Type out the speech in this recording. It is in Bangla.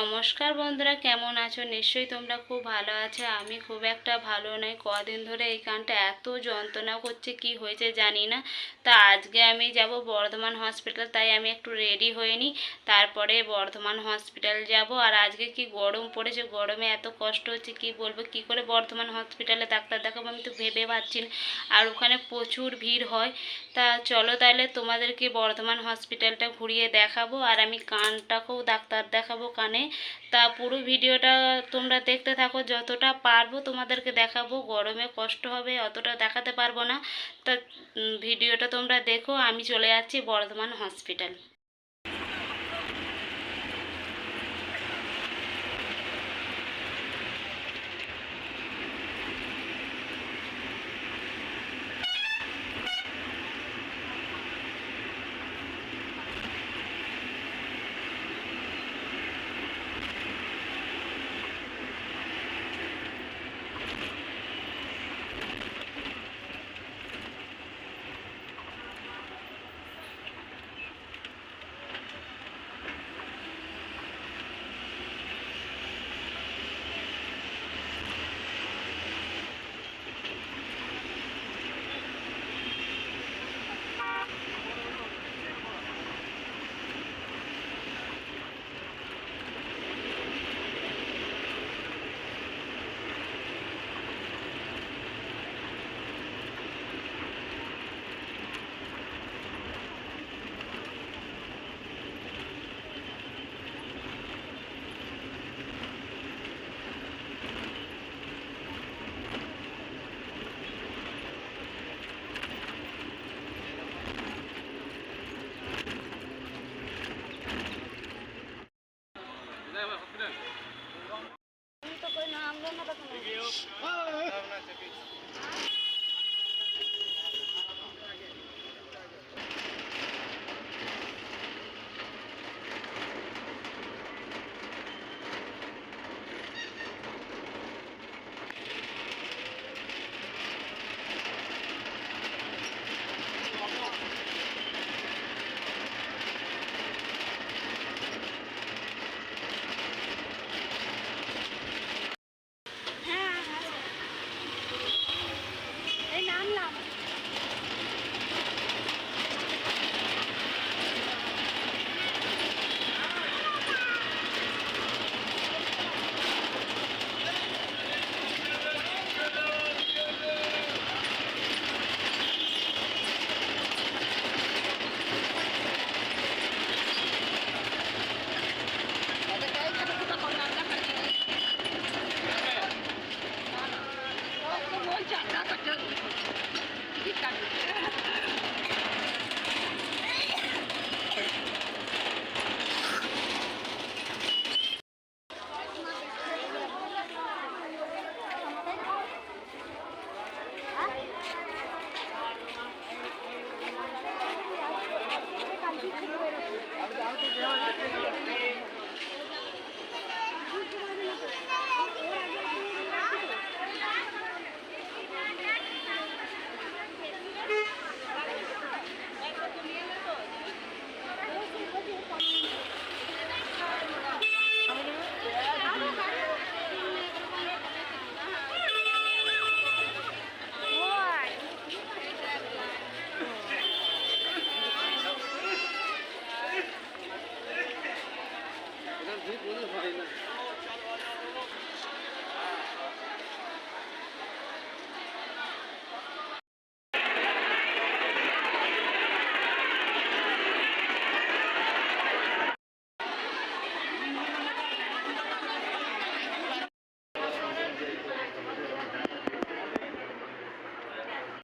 নমস্কার বন্ধুরা, কেমন আছো? নিশ্চয়ই তোমরা খুব ভালো আছো। আমি খুব একটা ভালো নই। কদিন ধরে এই কানটা এত যন্ত্রণা করছে, কি হয়েছে জানি না। তা আজকে আমি যাব বর্ধমান হসপিটাল, তাই আমি একটু রেডি হয়ে নিই, তারপরে বর্ধমান হসপিটাল যাব। আর আজকে কি গরম পড়েছে, গরমে এত কষ্ট হচ্ছে কি বলবো। কি করে বর্ধমান হসপিটালে ডাক্তার দেখাবো আমি তো ভেবে পাচ্ছি না। আর ওখানে প্রচুর ভিড় হয়। তা চলো তাহলে তোমাদেরকে বর্ধমান হসপিটালটা ঘুরিয়ে দেখাবো, আর আমি কানটাকেও ডাক্তার দেখাবো কানে। তা পুরো ভিডিওটা তোমরা দেখতে থাকো, যতটা পারবো তোমাদেরকে দেখাবো। গরমে কষ্ট হবে, অতটা দেখাতে পারবো না। তা ভিডিওটা তোমরা দেখো, আমি চলে যাচ্ছি বর্ধমান হসপিটাল।